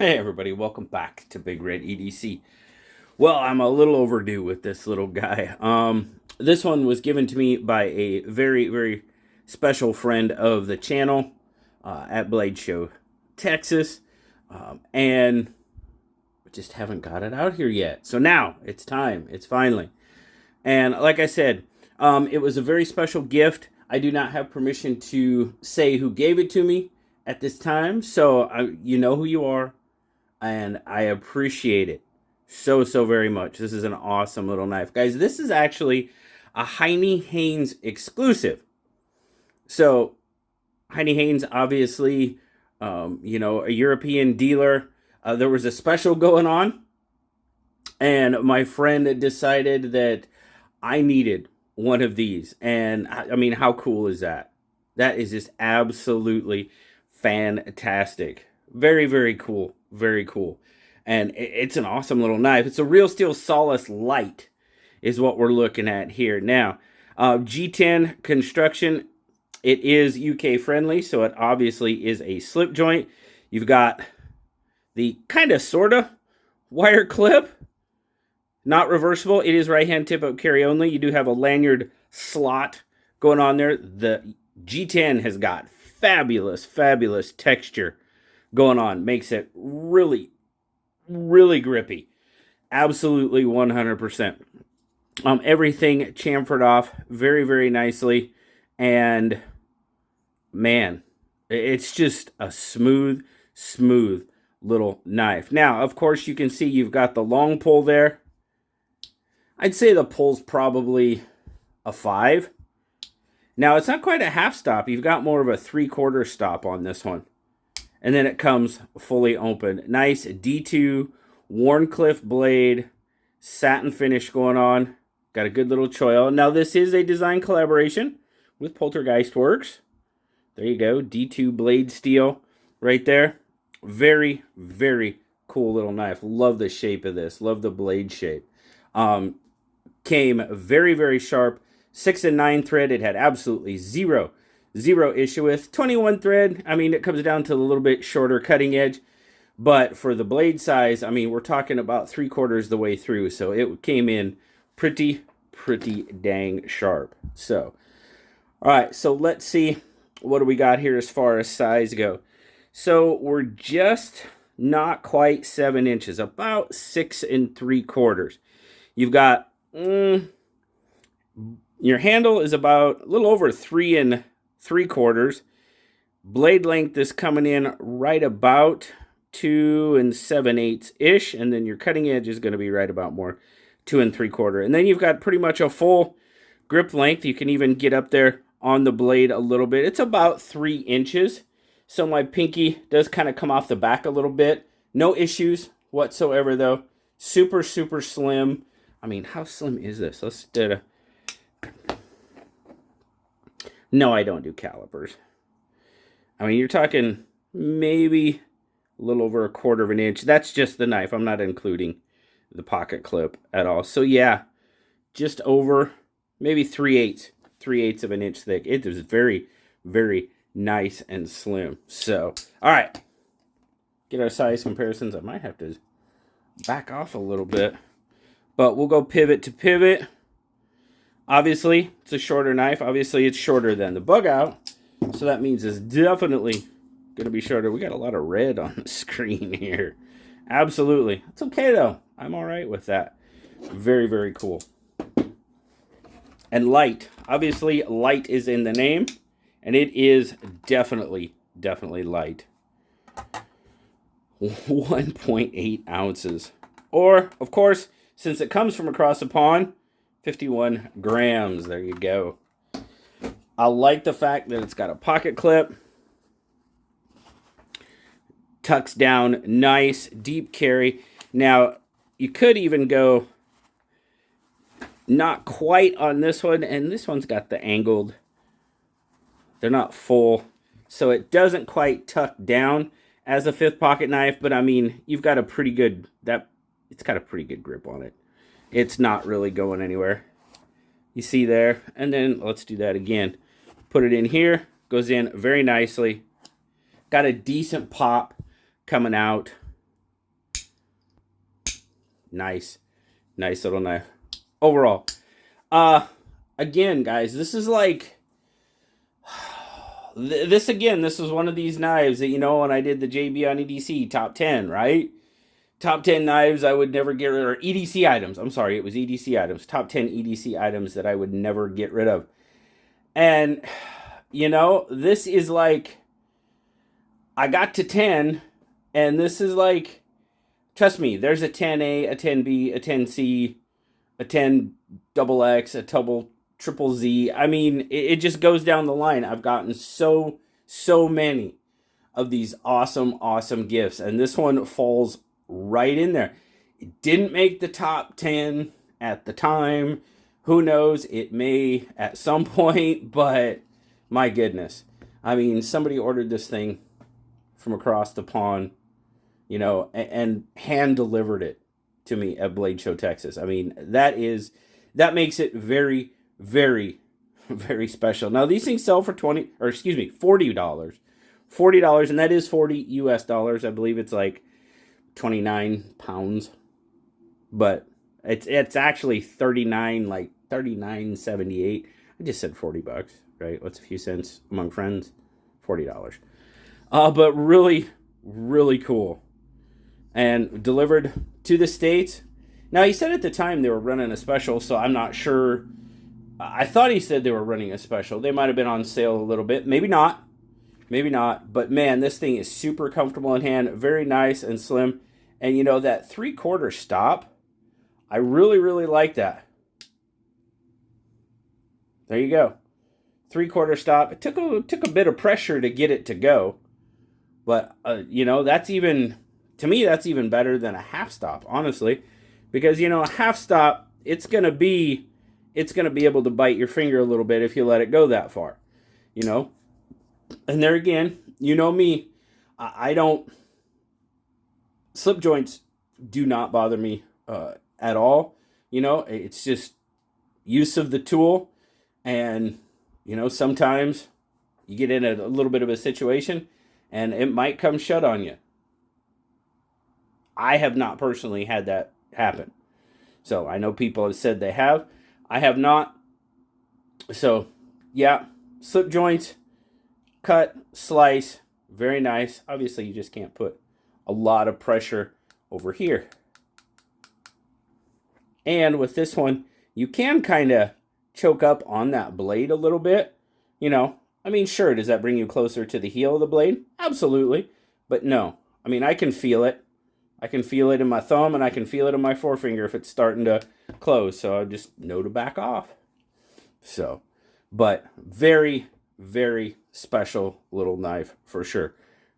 Hey everybody, welcome back to Big Red EDC. Well, I'm a little overdue with this little guy. This one was given to me by a very special friend of the channel at Blade Show, Texas, and just haven't got it out here yet. So now it's time. It's finally. And like I said, it was a very special gift. I do not have permission to say who gave it to me at this time, so you know who you are. And I appreciate it so very much. This is an awesome little knife. Guys, this is actually a Heinnie Haynes exclusive. So, Heinnie Haynes, obviously, a European dealer. There was a special going on, and my friend decided that I needed one of these. And, I mean, how cool is that? That is just absolutely fantastic. Very cool. Very cool. And it's an awesome little knife. It's a real steel Solis Lite is what we're looking at here. Now, G10 construction, it is UK friendly, so it obviously is a slip joint. You've got the kind of sorta wire clip, not reversible. It is right hand tip up carry only. You do have a lanyard slot going on there. The G10 has got fabulous texture going on. Makes it really grippy. Absolutely 100%. Everything chamfered off very nicely. And man, it's just a smooth little knife. Now, of course, you can see you've got the long pull there. I'd say the pull's probably a 5. Now, it's not quite a half stop. You've got more of a 3/4 stop on this one. And then it comes fully open. Nice D2 Wharncliffe blade, satin finish going on. Got a good little choil. Now this is a design collaboration with Poltergeist Works. There you go, D2 blade steel right there. Very cool little knife. Love the shape of this. Love the blade shape. Came very sharp. 6 and 9 thread. It had absolutely zero issue with. 21 thread, I mean, it comes down to a little bit shorter cutting edge, but for the blade size, I mean, we're talking about 3/4 the way through, so it came in pretty dang sharp. So, all right, so let's see what do we got here as far as size go. So we're just not quite 7 inches, about 6 3/4. You've got your handle is about a little over 3 3/4. Blade length is coming in right about 2 7/8 ish, and then your cutting edge is going to be right about more 2 3/4. And then you've got pretty much a full grip length. You can even get up there on the blade a little bit. It's about 3 inches. So my pinky does kind of come off the back a little bit. No issues whatsoever though. Super slim. I mean, how slim is this? Let's do it. No, I don't do calipers. I mean, you're talking maybe a little over 1/4 of an inch. That's just the knife. I'm not including the pocket clip at all. So yeah, just over maybe 3/8 of an inch thick. It is very nice and slim. So, all right. Get our size comparisons. I might have to back off a little bit, but we'll go pivot to pivot. Obviously, it's a shorter knife. Obviously, it's shorter than the bug out. So that means it's definitely going to be shorter. We got a lot of red on the screen here. Absolutely. It's okay, though. I'm all right with that. Very cool. And light. Obviously, light is in the name. And it is definitely light. 1.8 ounces. Or, of course, since it comes from across the pond, 51 grams. There you go. I like the fact that it's got a pocket clip. Tucks down nice, deep carry. Now, you could even go not quite on this one, and this one's got the angled. They're not full, so it doesn't quite tuck down as a 5th pocket knife, but I mean, you've got a pretty good, it's got a pretty good grip on it. It's not really going anywhere. You see there, and then let's do that again. Put it in here, goes in very nicely. Got a decent pop coming out. Nice little knife. Overall, again, guys, this is like, this was one of these knives that, you know, when I did the JB on EDC top 10, right? Top 10 knives I would never get rid of, or EDC items. I'm sorry, it was EDC items. Top 10 EDC items that I would never get rid of. And, you know, this is like, I got to 10, and this is like, trust me, there's a 10A, a 10B, a 10C, a 10XX, a triple Z. I mean, it just goes down the line. I've gotten so many of these awesome gifts, and this one falls right in there. It didn't make the top 10 at the time. Who knows? It may at some point, but my goodness. I mean, somebody ordered this thing from across the pond, you know, and hand delivered it to me at Blade Show, Texas. I mean, that makes it very, very, very special. Now, these things sell for $40. $40, and that is 40 US dollars. I believe it's like 29 pounds, but it's actually 39, like 39.78. I just said $40, right? What's a few cents among friends? $40. But really, really cool. And delivered to the States. Now, he said at the time they were running a special, so I'm not sure. I thought he said they were running a special. They might have been on sale a little bit. Maybe not. Maybe not. But, man, this thing is super comfortable in hand. Very nice and slim. And, you know, that 3/4 stop, I really, really like that. There you go. 3/4 stop. It took a bit of pressure to get it to go. But, you know, that's even, to me, that's even better than a half stop, honestly. Because, you know, a half stop, it's going to be able to bite your finger a little bit if you let it go that far, you know. And there again, you know me, I don't, slip joints do not bother me at all. You know, it's just use of the tool. And, you know, sometimes you get in a little bit of a situation and it might come shut on you. I have not personally had that happen. So I know people have said they have. I have not. So, yeah, slip joints, cut, slice, very nice. Obviously, you just can't put a lot of pressure over here. And with this one, you can kind of choke up on that blade a little bit. You know, I mean, sure, does that bring you closer to the heel of the blade? Absolutely. But no, I mean, I can feel it. I can feel it in my thumb, and I can feel it in my forefinger if it's starting to close. So I just know to back off. So, but very, very special little knife for sure.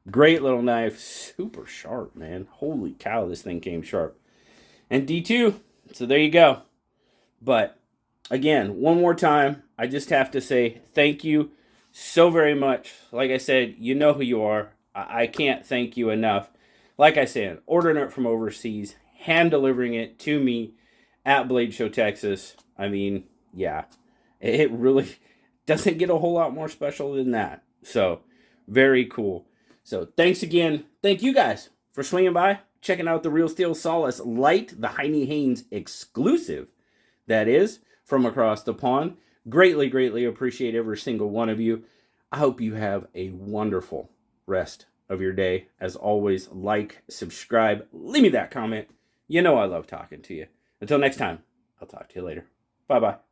Great little knife. Super sharp, man. Holy cow, this thing came sharp. And D2, so there you go. But again, one more time, I just have to say thank you so very much. Like I said, you know who you are. I can't thank you enough. Like I said, ordering it from overseas, hand delivering it to me at Blade Show, Texas. I mean, yeah, it really doesn't get a whole lot more special than that. So, very cool. So, thanks again. Thank you guys for swinging by, checking out the Real Steel Solis Lite, the Heinnie Haynes exclusive, that is, from across the pond. Greatly, greatly appreciate every single one of you. I hope you have a wonderful rest of your day. As always, like, subscribe, leave me that comment. You know I love talking to you. Until next time, I'll talk to you later. Bye-bye.